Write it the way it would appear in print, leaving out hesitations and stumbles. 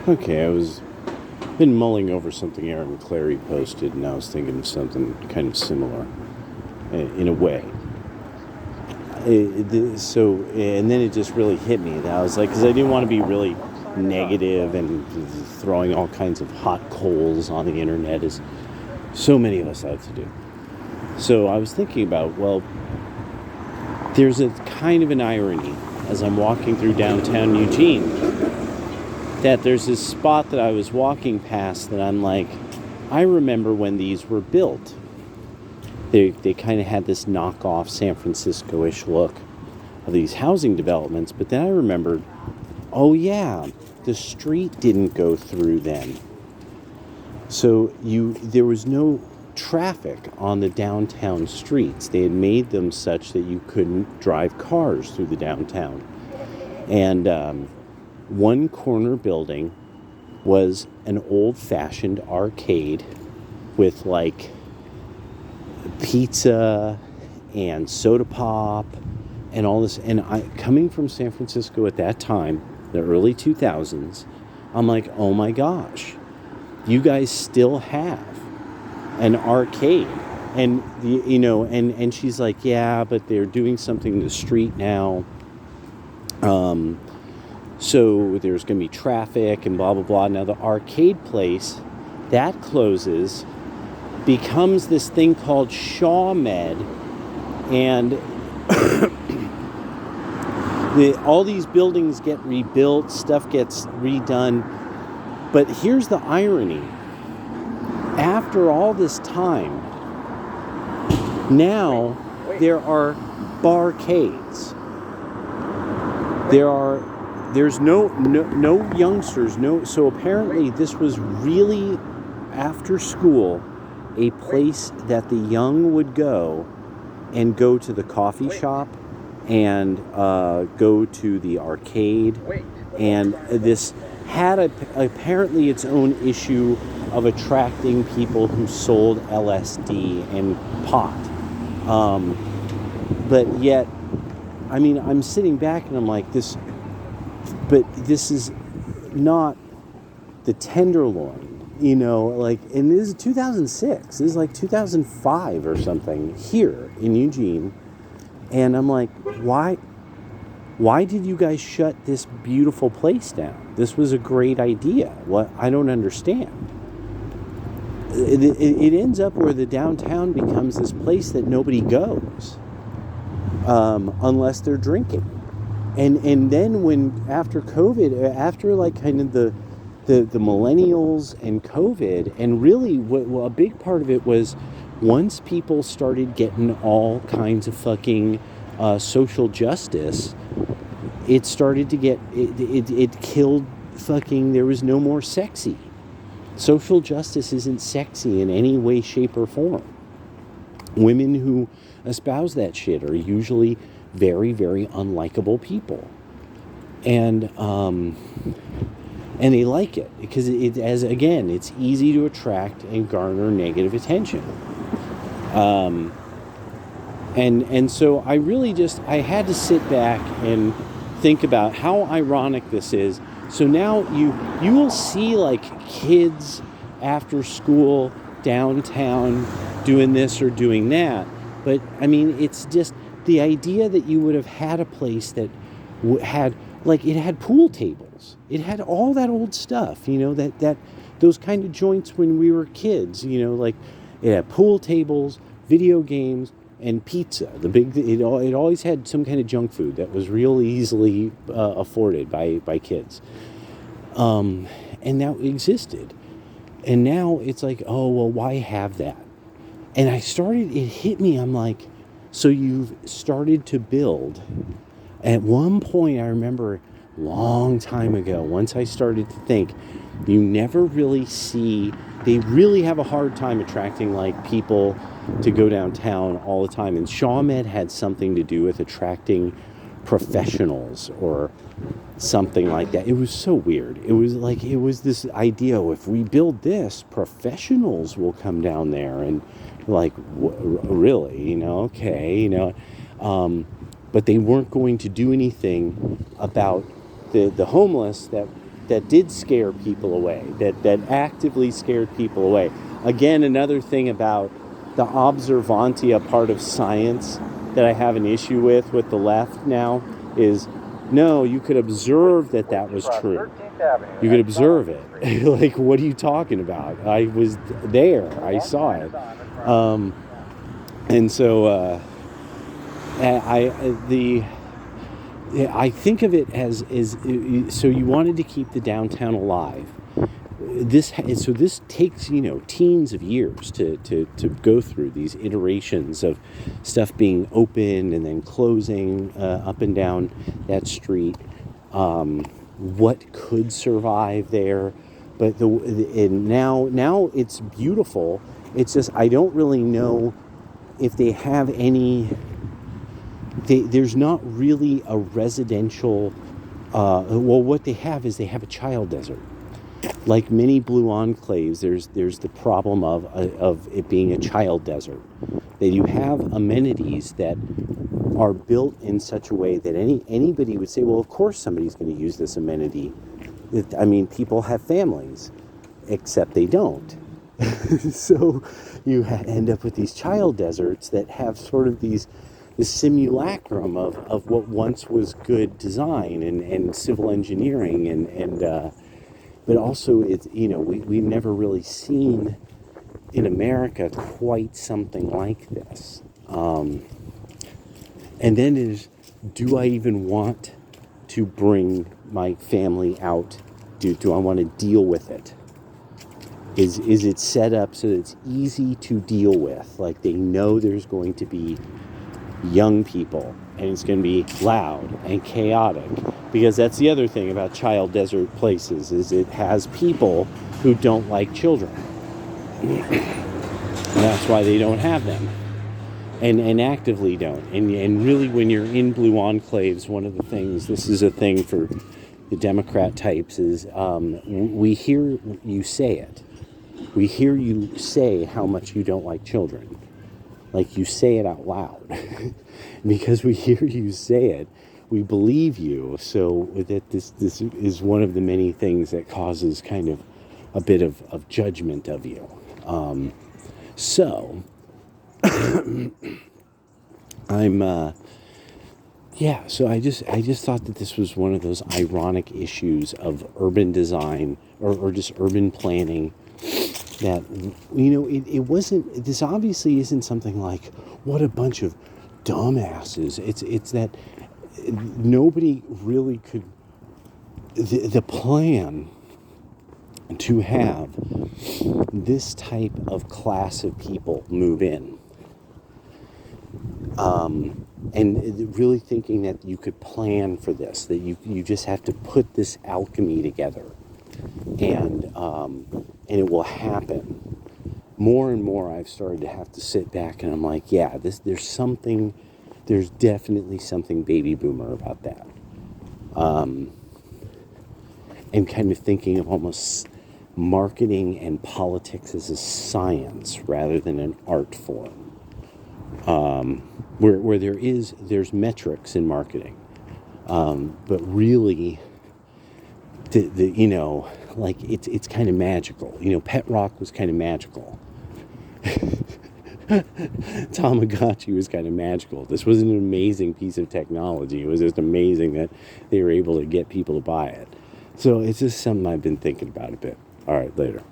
Okay, been mulling over something Aaron Clary posted, and I was thinking of something kind of similar, in a way. And then it just really hit me. That I was like, because I didn't want to be really negative and throwing all kinds of hot coals on the internet, as so many of us like to do. So I was thinking about, well, there's a kind of an irony as I'm walking through downtown Eugene, that there's this spot that I was walking past that I'm like, I remember when these were built. They kind of had this knockoff San Francisco-ish look of these housing developments, but then I remembered, oh yeah, the street didn't go through then. So there was no traffic on the downtown streets. They had made them such that you couldn't drive cars through the downtown. And one corner building was an old-fashioned arcade with like pizza and soda pop and all this. And coming from San Francisco at that time, the early 2000s, I'm like, oh my gosh, you guys still have an arcade. And and she's like, yeah, but they're doing something in the street now. So there's going to be traffic and blah, blah, blah. Now the arcade place, that closes, becomes this thing called Shaw Med, and all these buildings get rebuilt, stuff gets redone. But here's the irony. After all this time, now there are barcades. There's no youngsters, so apparently this was really, after school, a place that the young would go to the coffee shop and go to the arcade. And this had apparently its own issue of attracting people who sold LSD and pot. But yet, I mean, I'm sitting back and I'm like, this is not the Tenderloin, and this is 2006. This is like 2005 or something here in Eugene. And I'm like, why did you guys shut this beautiful place down? This was a great idea. What? I don't understand. It ends up where the downtown becomes this place that nobody goes, unless they're drinking. And then when, after COVID, after like kind of the millennials and COVID, and really a big part of it was once people started getting all kinds of fucking social justice, it started to get, it killed fucking, there was no more sexy. Social justice isn't sexy in any way, shape, or form. Women who espouse that shit are usually very, very unlikable people. And they like it because it's easy to attract and garner negative attention. And so I really I had to sit back and think about how ironic this is. So now you will see like kids after school downtown doing this or doing that. But I mean, it's just the idea that you would have had a place that had, like, it had pool tables. It had all that old stuff, that those kind of joints when we were kids, like it had pool tables, video games, and pizza. It always had some kind of junk food that was real easily afforded by kids. And that existed. And now it's like, oh, well, why have that? And it hit me, I'm like, so you've started to build. At one point, I remember a long time ago, once I started to think, you never really see, they really have a hard time attracting like people to go downtown all the time. And Shaw Med had something to do with attracting professionals or something like that. It was so weird. It was this idea, if we build this, professionals will come down there and like, really, okay, but they weren't going to do anything about the homeless that that did scare people away, that actively scared people away. Again, another thing about the observantia part of science that I have an issue with the left now is, no, you could observe that was true. You could observe it. Like, what are you talking about? I was there. I saw it. And so I think of it as so you wanted to keep the downtown alive. This takes teens of years to go through these iterations of stuff being open and then closing up and down that street. What could survive there, but now it's beautiful. It's just I don't really know if they have any. There's not really a residential. What they have is they have a child desert. Like many blue enclaves, there's the problem of it being a child desert. That you have amenities that are built in such a way that anybody would say, well, of course somebody's going to use this amenity. I mean, people have families, except they don't. So you end up with these child deserts that have sort of this simulacrum of what once was good design and civil engineering and but also it's we've never really seen in America quite something like this. And then do I even want to bring my family out? Do I want to deal with it? Is it set up so that it's easy to deal with? Like they know there's going to be young people and it's going to be loud and chaotic, because that's the other thing about child desert places is it has people who don't like children. And that's why they don't have them and actively don't. And really when you're in blue enclaves, one of the things, this is a thing for the Democrat types, is we hear you say it. We hear you say how much you don't like children. Like you say it out loud. Because we hear you say it, we believe you. So that this is one of the many things that causes kind of a bit of judgment of you. So so I just thought that this was one of those ironic issues of urban design or just urban planning. That, it wasn't, this obviously isn't something like, what a bunch of dumbasses. It's that nobody really could, the plan to have this type of class of people move in. And really thinking that you could plan for this, that you just have to put this alchemy together. And it will happen. More and more I've started to have to sit back and I'm like, yeah, there's definitely something baby boomer about that. And kind of thinking of almost marketing and politics as a science rather than an art form. Where there's metrics in marketing. But really like it's kind of magical. Pet Rock was kind of magical. Tamagotchi was kind of magical. This was an amazing piece of technology. It was just amazing that they were able to get people to buy it. So it's just something I've been thinking about a bit. All right, later.